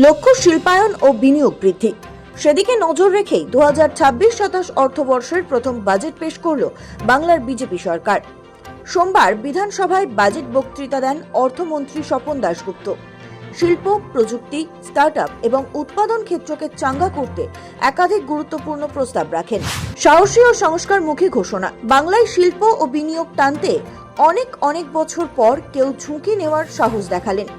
লক্ষ্য শিল্পায়ন ও বিনিয়োগ বৃদ্ধি। সেদিকে নজর রেখেই 2026-27 অর্থবর্ষের প্রথম বাজেট পেশ করল বাংলার বিজেপি সরকার। সোমবার বিধানসভায় বাজেট বক্তৃতা দেন অর্থমন্ত্রী স্বপন দাশগুপ্ত। শিল্প, প্রযুক্তি, স্টার্টআপ এবং উৎপাদন ক্ষেত্রকে চাঙ্গা করতে একাধিক গুরুত্বপূর্ণ প্রস্তাব রাখেন। সাহসী ও সংস্কারমুখী ঘোষণা। বাংলায় শিল্প ও বিনিয়োগ টানতে অনেক বছর পর কেউ ঝুঁকি নেওয়ার সাহস দেখালেন।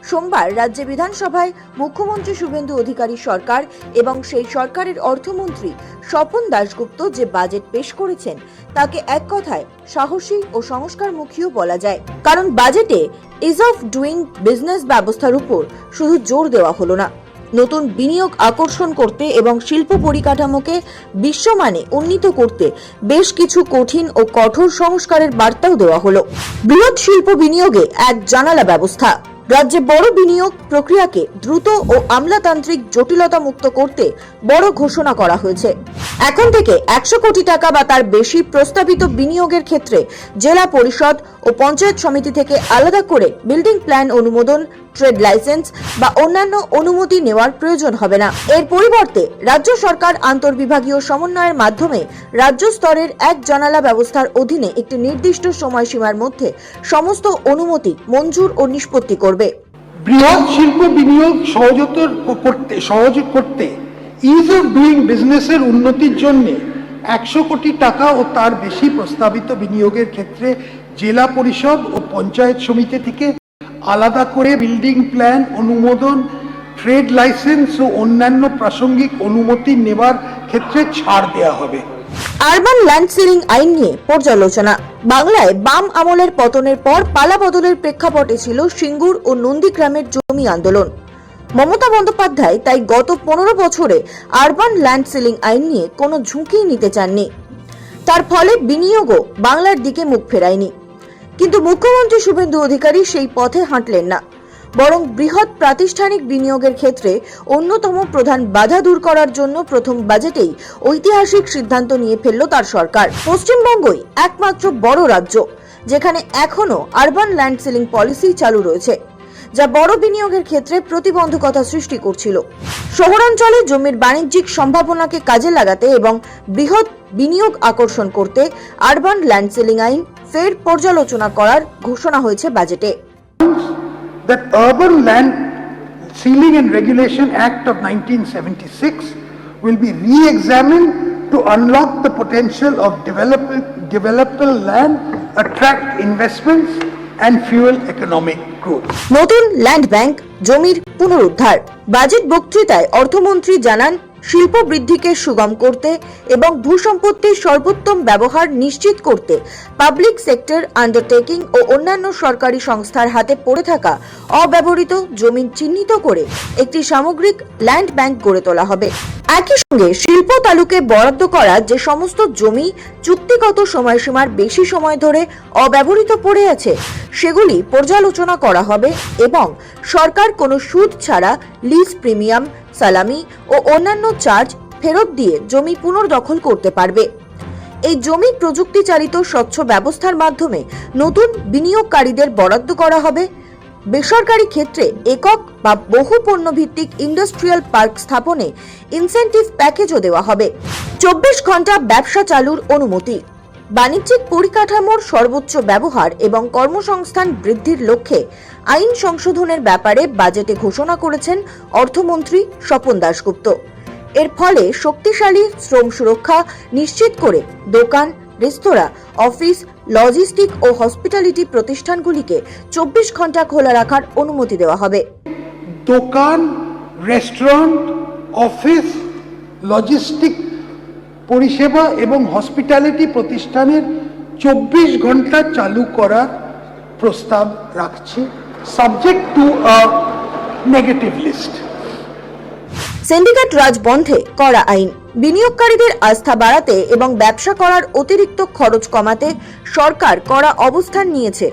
সোমবার রাজ্য বিধানসভায় মুখ্যমন্ত্রী শুভেন্দু অধিকারী সরকার এবং সেই সরকারের অর্থমন্ত্রী স্বপন দাশগুপ্ত যে বাজেট পেশ করেছেন তাকে এক কথায় সাহসী ও সংস্কারমুখীও বলা যায়। কারণ বাজেটে ইজ অফ ডুইং বিজনেস ব্যবস্থার উপর শুধু জোর দেওয়া হলো না, নতুন বিনিয়োগ আকর্ষণ করতে এবং শিল্প পরিকাঠামোকে বিশ্বমানে উন্নীত করতে বেশ কিছু কঠিন ও কঠোর সংস্কারের বার্তাও দেওয়া হলো। বৃহৎ শিল্প বিনিয়োগে এক জানালা ব্যবস্থা। রাজ্যে বড় বিনিয়োগ প্রক্রিয়াকে দ্রুত ও আমলাতান্ত্রিক জটিলতা মুক্ত করতে বড় ঘোষণা করা হয়েছে। এখন থেকে 100 কোটি টাকা বা তার বেশি প্রস্তাবিত বিনিয়োগের ক্ষেত্রে জেলা পরিষদ ও পঞ্চায়েত সমিতি থেকে আলাদা করে বিল্ডিং প্ল্যান অনুমোদন, ট্রেড লাইসেন্স বা অন্যান্য অনুমতি নেওয়ার প্রয়োজন হবে না। এর পরিবর্তে রাজ্য সরকার আন্তঃবিভাগীয় সমন্বয়ের মাধ্যমে রাজ্য স্তরের এক জানালা ব্যবস্থার অধীনে একটি নির্দিষ্ট সময়সীমার মধ্যে সমস্ত অনুমতি মঞ্জুর ও নিষ্পত্তি করবে। বৃহৎ শিল্প বিনিয়োগ সহজ করতে ইজ অফ ডুইং বিজনেসের উন্নতির জন্য 100 কোটি টাকা ও তার বেশি প্রস্তাবিত বিনিয়োগের ক্ষেত্রে জেলা পরিষদ ও পঞ্চায়েত সমিতি থেকে আলাদা করে বিল্ডিং প্ল্যান অনুমোদন, ট্রেড লাইসেন্স ও অন্যান্য প্রাসঙ্গিক অনুমতি নেওয়ার ক্ষেত্রে ছাড় দেওয়া হবে। আরবান ল্যান্ড সিলিং আইন নিয়ে পর্যালোচনা। বাংলায় বাম আমলের পতনের পর পালা বদলের প্রেক্ষাপটে ছিল সিঙ্গুর ও নন্দীগ্রামের জমি আন্দোলন। মমতা বন্দ্যোপাধ্যায় তাই গত 15 বছরে আরবান ল্যান্ড সিলিং আইন নিয়ে কোনো ঝুঁকি নিতে চাননি। তার ফলে বিনিয়োগও বাংলার দিকে মুখ ফেরায়নি। কিন্তু মুখ্যমন্ত্রী শুভেন্দু অধিকারী সেই পথে হাঁটলেন না, বরং বৃহৎ প্রাতিষ্ঠানিক বিনিয়োগের ক্ষেত্রে অন্যতম প্রধান বাধা দূর করার জন্য প্রথম বাজেটেই ঐতিহাসিক সিদ্ধান্ত নিয়ে ফেলল তার সরকার। পশ্চিমবঙ্গই একমাত্র বড় রাজ্য যেখানে এখনো আরবান ল্যান্ড সিলিং পলিসি চালু রয়েছে, যা বড় বিনিয়োগের ক্ষেত্রে প্রতিবন্ধকতা সৃষ্টি করছিল। শহরাঞ্চলে জমির বাণিজ্যিক সম্ভাবনাকে কাজে লাগাতে এবং বৃহৎ বিনিয়োগ আকর্ষণ করতে আরবান ল্যান্ড সিলিং আইন ফের পর্যালোচনা করার ঘোষণা হয়েছে বাজেটে। That Urban Land Ceiling and Regulation Act of 1976 will be re-examined to unlock the potential of developable land, attract investments and fuel economic growth. নতুন ল্যান্ড ব্যাংক, জমির পুনরুদ্ধার। বাজেট বক্তৃতায় অর্থমন্ত্রী জানান, শিল্প বৃদ্ধিকে সুগম করতে এবং ভূসম্পত্তির সর্বোত্তম ব্যবহার নিশ্চিত করতে পাবলিক সেক্টর আন্ডারটেকিং ও অন্যান্য সরকারি সংস্থার হাতে পড়ে থাকা অব্যবহৃত জমি চিহ্নিত করে একটি সামগ্রিক ল্যান্ড ব্যাংক গড়ে তোলা হবে। একই সঙ্গে শিল্প তালুকে বরাদ্দ করা যে সমস্ত জমি চুক্তিগত সময়সীমার বেশি সময় ধরে অব্যবহৃত পড়ে আছে সেগুলি পর্যালোচনা করা হবে এবং সরকার কোনো সুদ ছাড়া লিজ প্রিমিয়াম, সালামি ও অন্যান্য চার্জ ফেরত দিয়ে জমি পুনর্দখল করতে পারবে। এই জমি প্রযুক্তি চালিত স্বচ্ছ ব্যবস্থার মাধ্যমে নতুন বিনিয়োগকারীদের বরাদ্দ করা হবে। বেসরকারি ক্ষেত্রে একক বা বহু পণ্য ভিত্তিক ইন্ডাস্ট্রিয়াল পার্ক স্থাপনে ইনসেন্টিভ প্যাকেজও দেওয়া হবে। 24 ঘন্টা ব্যবসা চালুর অনুমতি। বাণিজ্যিক পরিকাঠামোর সর্বোচ্চ ব্যবহার এবং কর্মসংস্থান বৃদ্ধির লক্ষ্যে আইন সংশোধনের ব্যাপারে বাজেটে ঘোষণা করেছেন অর্থমন্ত্রী স্বপন দাশগুপ্ত। এর ফলে শক্তিশালী শ্রম সুরক্ষা নিশ্চিত করে দোকান, রেস্তোরাঁ, অফিস, লজিস্টিক ও হসপিটালিটি প্রতিষ্ঠানগুলিকে 24 ঘন্টা খোলা রাখার অনুমতি দেওয়া হবে। দোকান, রেস্টুরেন্ট, অফিস, লজিস্টিক পরিষেবা এবং হসপিটালিটি প্রতিষ্ঠানের 24 ঘন্টা চালু করার প্রস্তাব রাখছে, subject to a negative list. Syndicate raj বন্ধে করা আইন। বিনিয়োগকারীদের আস্থা বাড়াতে এবং ব্যবসা করার অতিরিক্ত খরচ কমাতে সরকার কড়া অবস্থান নিয়েছে।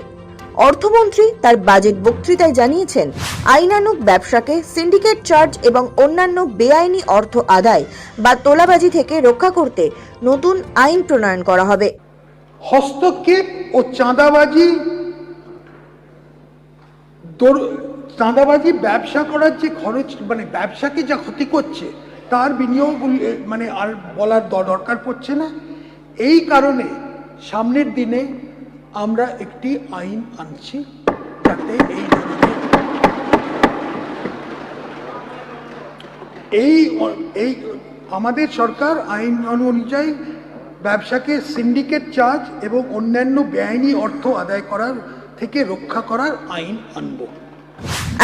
অর্থমন্ত্রী তার বাজেট বক্তৃতায় জানিয়েছেন, আইনানুগ ব্যবসাকে সিন্ডিকেট চার্জ এবং অন্যান্য বেআইনি অর্থ আদায় বা তোলাবাজি থেকে রক্ষা করতে নতুন আইন প্রণয়ন করা হবে। হস্তক্ষেপ ও চাঁদাবাজি চাঁদাবাজি ব্যবসা করার যে খরচ, মানে ব্যবসাকে যা ক্ষতি করছে, তার বিনিয়োগ মানে আর বলার দরকার পড়ছে না। এই কারণে সামনের দিনে আমরা একটি আইন আনছি যাতে এই আমাদের সরকার আইন অনুযায়ী ব্যবসাকে সিন্ডিকেট চার্জ এবং অন্যান্য বেআইনি অর্থ আদায় করার থেকে রক্ষা করার আইন আনব।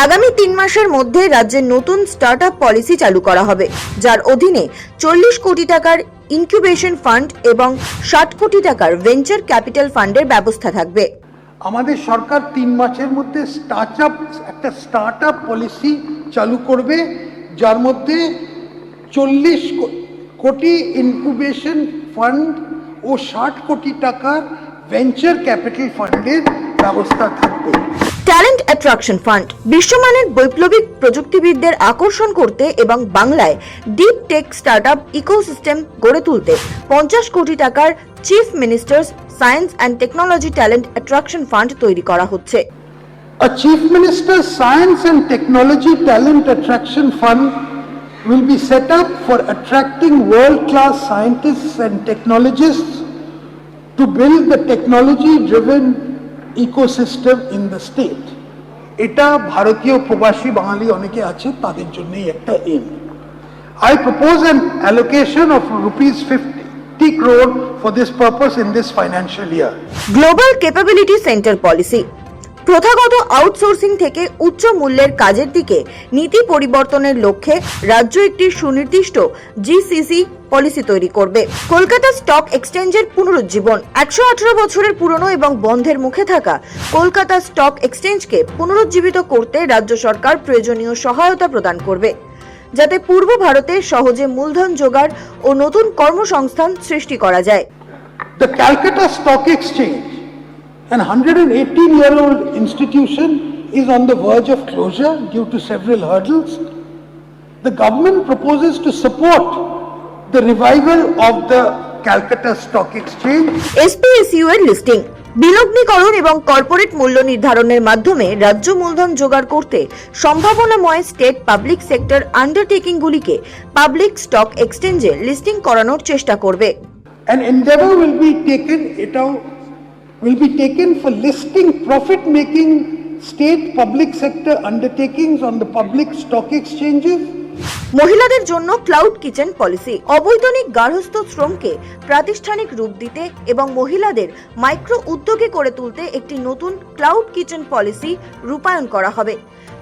আগামী 3 মাসের মধ্যে রাজ্যের নতুন স্টার্টআপ পলিসি চালু করা হবে, যার অধীনে 40 কোটি টাকার ইনকিউবেশন ফান্ড এবং 60 কোটি টাকার ভেঞ্চার ক্যাপিটাল ফান্ডের ব্যবস্থা থাকবে। আমাদের সরকার 3 মাসের মধ্যে একটা স্টার্টআপ পলিসি চালু করবে, যার মধ্যে 40 কোটি ইনকিউবেশন ফান্ড ও 60 কোটি টাকার ভেঞ্চার ক্যাপিটাল ফান্ডের ব্যবস্থা থাকবে। ট্যালেন্ট অ্যাট্রাকশন ফান্ড বিশ্বমানের বৈপ্লবিক প্রযুক্তিবিদদের আকর্ষণ করতে এবং বাংলায় ডিপ টেক স্টার্টআপ ইকোসিস্টেম গড়ে তুলতে 50 কোটি টাকার chief ministers science and technology talent attraction fund তৈরি করা হচ্ছে। A Chief Minister's Science and Technology Talent Attraction Fund will be set up for attracting world-class scientists and technologists to build the technology-driven ecosystem in the state. এটা ভারতীয় প্রবাসী বাঙালি অনেকে আছে, তাদের জন্যই একটা M. I propose an allocation of rupees 50 crore for this purpose in this financial year. Global capability centre policy প্রথাগত outsourcing থেকে উচ্চ মূল্যের কাজের দিকে নীতি পরিবর্তনের লক্ষ্যে রাজ্য একটি সুনির্দিষ্ট জিসিসি পলিসি তৈরি করবে। কলকাতা স্টক এক্সচেঞ্জের পুনরুজ্জীবন 118 বছরের পুরনো এবং বন্ধের মুখে থাকা কলকাতা স্টক এক্সচেঞ্জকে পুনরুজ্জীবিত করতে রাজ্য সরকার প্রয়োজনীয় সহায়তা প্রদান করবে, যাতে পূর্ব ভারতে সহজে মূলধন জোগাড় ও নতুন কর্মসংস্থান সৃষ্টি করা যায়। The Calcutta Stock Exchange, an 118-year-old institution, is on the verge of closure due to several hurdles. The government proposes to support the revival of the Calcutta Stock Exchange. SPSU এর লিস্টিং বিলগ্নীকরণ এবং corporate মূল্য নির্ধারণের মাধ্যমে রাজ্য মূলধন জোগাড় করতে সম্ভাবনাময় স্টেট পাবলিক সেক্টর আন্ডারটেকিংগুলিকে পাবলিক স্টক এক্সচেঞ্জে লিস্টিং করানোর চেষ্টা করবে। An endeavor will be taken for listing profit-making state public sector undertakings on the public stock exchanges. মহিলাদের জন্য ক্লাউড কিচেন পলিসি অবৈতনিক গার্হস্থ্য শ্রমকে প্রাতিষ্ঠানিক রূপ দিতে এবং মহিলাদের মাইক্রো উদ্যোগে করে তুলতে একটি নতুন ক্লাউড কিচেন পলিসি রূপায়ণ করা হবে,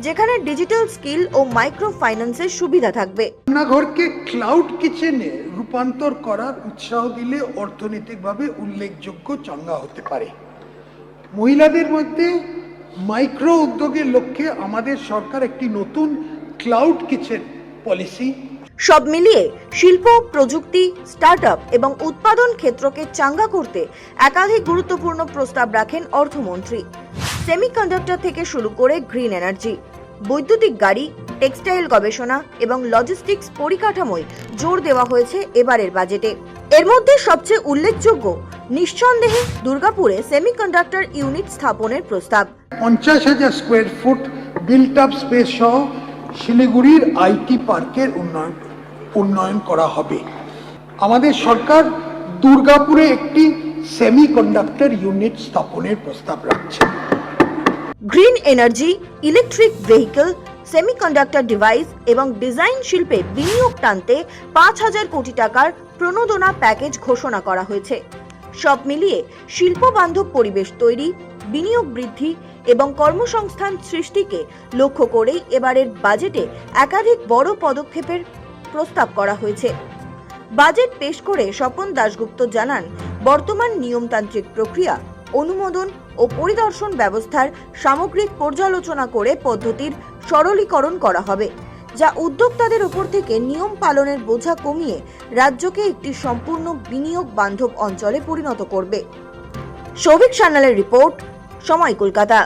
যেখানে ডিজিটাল স্কিল ও মাইক্রো ফাইন্যান্সের সুবিধা থাকবে। রান্নাঘরকে ক্লাউড কিচেনে রূপান্তর করার উৎসাহ দিলে অর্থনৈতিকভাবে উল্লেখযোগ্য চাঙ্গা হতে পারে। মহিলাদের মধ্যে মাইক্রো উদ্যোগের লক্ষ্যে আমাদের সরকার একটি নতুন ক্লাউড কিচেন পলিসি। সব মিলিয়ে শিল্প, প্রযুক্তি, স্টার্টআপ এবং উৎপাদন ক্ষেত্রকে চাঙ্গা করতে একাধিক গুরুত্বপূর্ণ প্রস্তাব রাখেন অর্থমন্ত্রী। সেমিকন্ডাক্টর থেকে শুরু করে গ্রিন এনার্জি, বৈদ্যুতিক গাড়ি, টেক্সটাইল গবেষণা এবং লজিস্টিক্স পরিকাঠামোয় জোর দেওয়া হয়েছে এবারের বাজেটে। এর মধ্যে সবচেয়ে উল্লেখযোগ্য নিঃসন্দেহে দুর্গাপুরে সেমিকন্ডাক্টর ইউনিট স্থাপনের প্রস্তাব। 50,000 square foot built up space সহ শিলিগুড়ির আইটি পার্কের উন্নয়ন করা হবে। আমাদের সরকার দুর্গাপুরে একটি সেমিকন্ডাক্টর ইউনিট স্থাপনের প্রস্তাব রাখছে। Green energy, electric vehicle, semiconductor device এবং ডিজাইন শিল্পে বিনিয়োগ টানতে 5,000 কোটি টাকার প্রণোদনা প্যাকেজ ঘোষণা করা হয়েছে। সব মিলিয়ে শিল্প বান্ধব পরিবেশ তৈরি, বিনিয়োগ বৃদ্ধি এবং কর্মসংস্থান সৃষ্টিকে লক্ষ্য করেই এবারের বাজেটে একাধিক বড় পদক্ষেপের প্রস্তাব করা হয়েছে। বাজেট পেশ করে স্বপন দাশগুপ্ত জানান, বর্তমান নিয়মতান্ত্রিক প্রক্রিয়া, অনুমোদন ও পরিদর্শন ব্যবস্থার সামগ্রিক পর্যালোচনা করে পদ্ধতির সরলীকরণ করা হবে, যা উদ্যোক্তাদের উপর থেকে নিয়ম পালনের বোঝা কমিয়ে রাজ্যকে একটি সম্পূর্ণ বিনিয়োগ বান্ধব অঞ্চলে পরিণত করবে। সৌভিক সান্যালের রিপোর্ট, সময় কলকাতা।